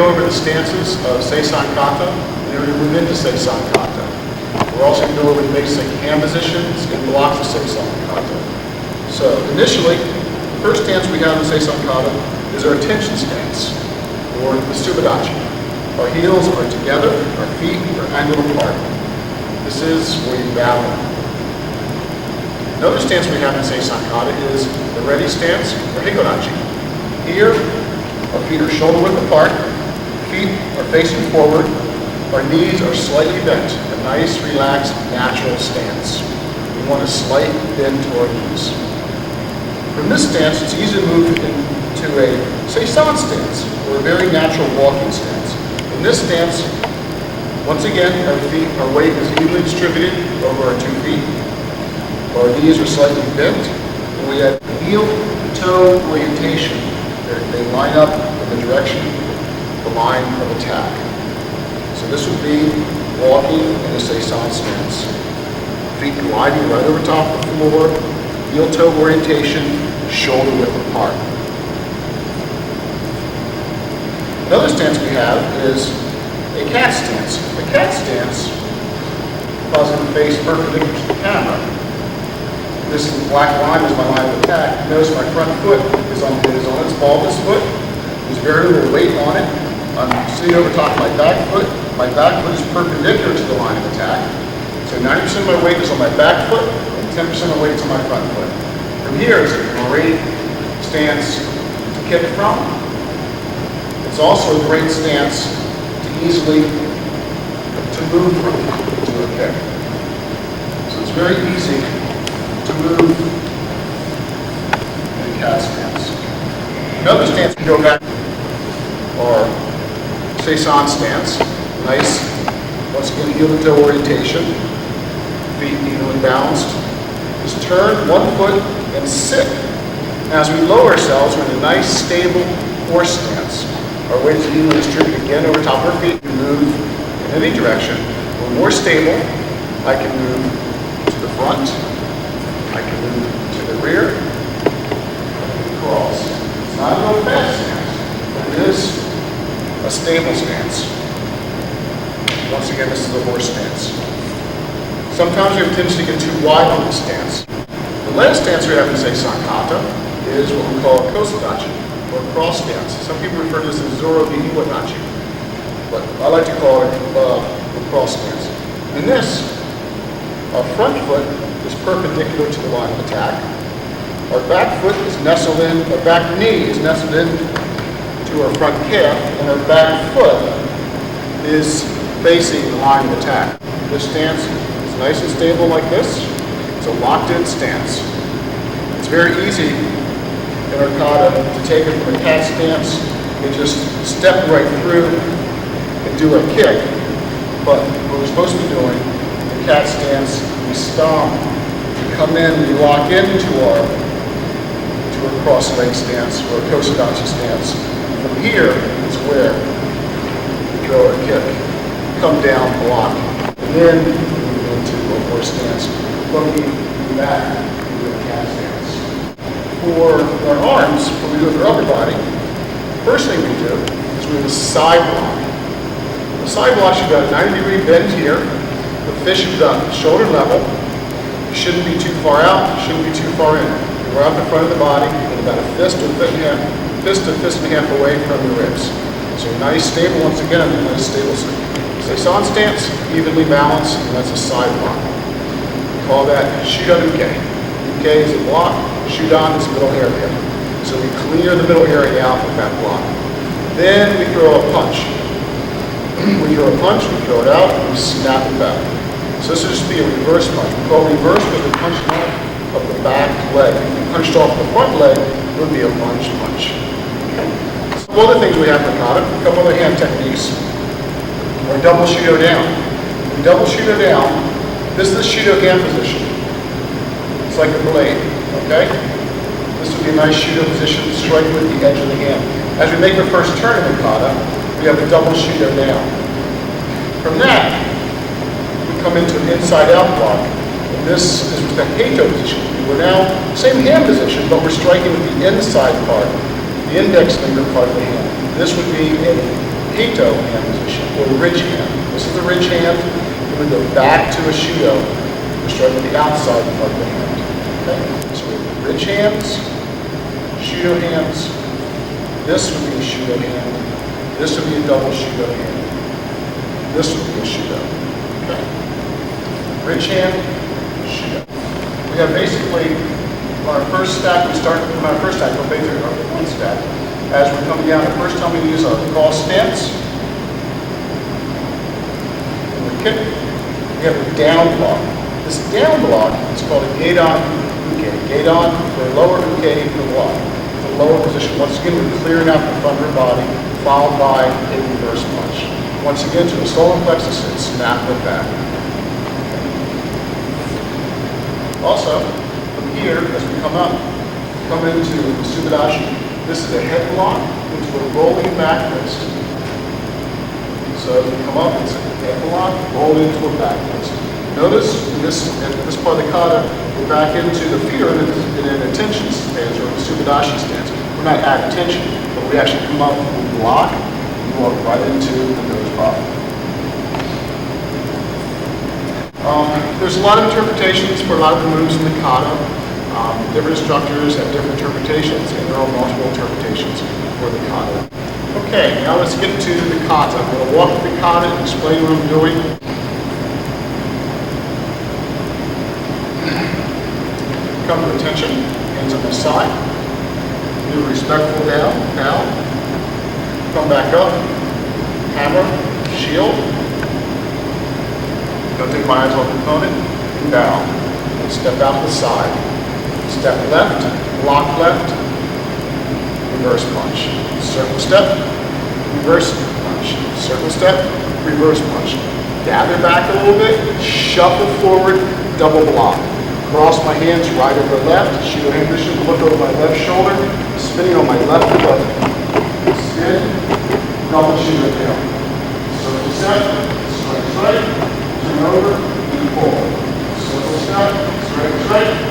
Go over the stances of Seisan Kata, and then we're going to move into Seisan Kata. We're also going to go over the basic hand positions and blocks of Seisan Kata. So initially, the first stance we have in Seisan Kata is our tension stance, or the Subadachi. Our heels are together, our feet are angled apart. This is where you bow. Another stance we have in Seisan Kata is the ready stance, or Hikodachi. Here, our feet are shoulder width apart, feet are facing forward, our knees are slightly bent, a nice, relaxed, natural stance. We want a slight bend to our knees. From this stance, it's easy to move into a Seisan stance, or a very natural walking stance. In this stance, once again, our weight is evenly distributed over our 2 feet. Our knees are slightly bent, and we have heel-toe orientation. They line up in the direction, the line of attack. So this would be walking in a Seisan stance. Feet gliding right over top of the floor, heel-toe orientation, shoulder width apart. Another stance we have is a cat stance. The cat stance, causing the face perpendicular to the camera. This black line is my line of attack. Notice my front foot is on its bulbous foot. There's very little weight on it. I'm sitting over top of my back foot. My back foot is perpendicular to the line of attack. So 90% of my weight is on my back foot, and 10% of my weight is on my front foot. From here is a great stance to kick from. It's also a great stance to easily move from to a kick. So it's very easy to move in a cat stance. Another stance we go back or Seisan stance. Nice, once again, heel to toe orientation. Feet evenly balanced. Just turn one foot and sit. As we lower ourselves, we're in a nice, stable horse stance. Our weight is evenly distributed again over top of our feet. We move in any direction. We're more stable. I can move to the front. I can move to the rear. Cross. It's not a real fast stance, but it is a stable stance. Once again, this is a horse stance. Sometimes we have a tendency to get too wide on this stance. The last stance we have in Seisan Kata is what we call a Kosadachi, or cross stance. Some people refer to this as Zoro de Iwadachi, but I like to call it a cross stance. In this, our front foot is perpendicular to the line of attack. Our back foot is nestled in, our back knee is nestled in to our front calf, and our back foot is facing the line of attack. This stance is nice and stable like this. It's a locked-in stance. It's very easy in our kata to take it from a cat stance and just step right through and do a kick. But what we're supposed to be doing in cat stance, we stomp, we come in, we lock into our cross leg stance or a Kosadachi stance. From here is where we throw a kick, come down, block, and then move into a horse stance. When we do that, we do a cat stance. For our arms, when we do it with our upper body, first thing we do is we have a side block. The side block should have a 90-degree bend here. The fist should be about shoulder level. You shouldn't be too far out, you shouldn't be too far in. We're out the front of the body, and about a fist to a fist and a half away from the ribs. So nice, stable, once again, nice, stable Seisan stance, evenly balanced, and that's a side block. We call that Shudan Uke. Uke is a block, Shudan is the middle area. So we clear the middle area out with that block. Then we throw a punch. We throw a punch, we throw it out, and we snap it back. So this would just be a reverse punch. We call reverse because we punch off of the back leg. If you punched off the front leg, it would be a punch. Some other things we have for kata, a couple other hand techniques. Or double shudo down. When we double shudo down, this is the shudo hand position. It's like a blade, okay? This would be a nice shudo position, strike with the edge of the hand. As we make our first turn in the kata, we have a double shudo down. From that, we come into an inside-out block. And this is the Heito position. We're now, same hand position, but we're striking with the inside part, the index finger part of the hand. This would be a Hito hand position, or ridge hand. This is the ridge hand. We're going to go back to a Shudo. We're starting with the outside part of the hand. Okay? So we have ridge hands, Shudo hands. This would be a Shudo hand. This would be a double Shudo hand. This would be a Shudo. Okay? Ridge hand, Shudo. We have basically our first stack. We start from our first stack, go basically our one stack. As we're coming down, the first time we use our cross stance. And the kick, we have a down block. This down block is called a gaidon uke. Gaidon for lower uke for block. The lower position. Once again, we're clearing out the front of her body, followed by a reverse punch. Once again, to the solar plexus and snap it back. Also, from here, as we come up, come into the Subadashi. This is a head block, which we're rolling back fist. So as we come up, it's a head block, roll into a back fist. Notice in this part of the kata, we're back into the feet are in an attention stance or a Subadashi stance. We're not at attention, but we actually come up, we block, and walk right into the nose pop. There's a lot of interpretations for a lot of the moves in the kata. Different instructors have different interpretations, and there are multiple interpretations for the kata. Okay, now let's get to the kata. I'm going to walk through the kata and explain what I'm doing. Come to attention, hands on the side. Do a respectful down. Come back up, hammer, shield. Don't take my eyes off the opponent, and down. And step out to the side. Step left, block left, reverse punch. Circle step, reverse punch. Circle step, reverse punch. Gather back a little bit, shuffle forward, double block. Cross my hands right over left, Shudo hand position, look over my left shoulder, spinning on my left foot. Spin, double Shudo tail. Circle step, straight, turn over, and pull. Circle step, straight.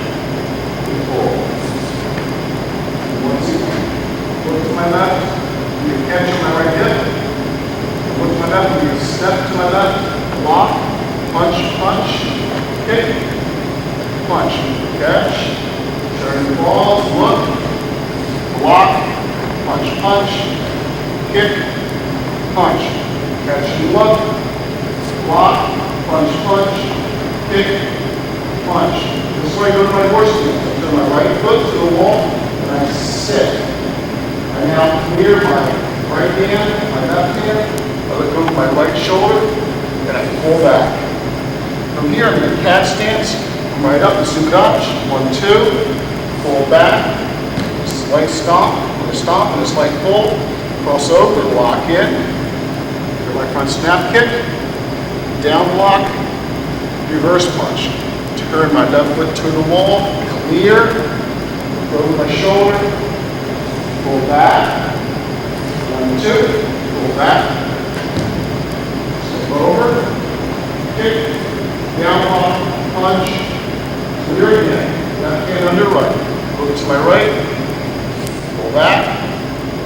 Once again, look to my left, you can catch on my right hip. Look to my left, you can step to my left, block, punch, kick, punch, catch, turn the balls, look, block, punch, kick, punch, catch and look, block, punch, kick, punch. This is why I go to my horse stance. I turn my right foot to the wall and I sit. I now clear my right hand, my left hand. I look over my right shoulder and I pull back. From here, I'm in a cat stance. I'm right up in Subadashi. 1, 2. Pull back. Slight stomp. And a stomp and a slight pull. Cross over. Lock in. Get my front snap kick. Down block. Reverse punch. Turn my left foot to the wall, clear, look over my shoulder, pull back, 1, 2, pull back, step over, kick, down block, punch, clear again, left hand under right, move to my right, pull back,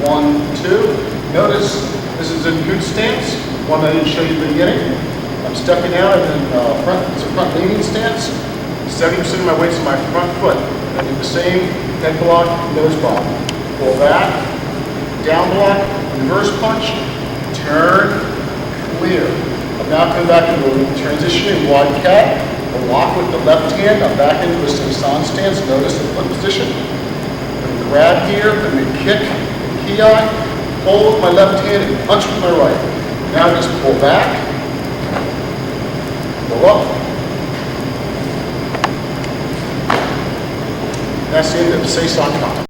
1, 2. Notice this is a good stance, one I didn't show you at the beginning. I'm stepping out and then it's a front leaning stance. 70% of my weight's in my front foot. I do the same head block, nose block. Pull back, down block, reverse punch, turn, clear. I'm now coming back into a transitioning wide cat. A lock with the left hand. I'm back into a Seisan stance. Notice the foot position. I'm going to grab here, I'm going to kick, ki, pull with my left hand and punch with my right. Now just pull back, go up. That's the end of Seisan Kata.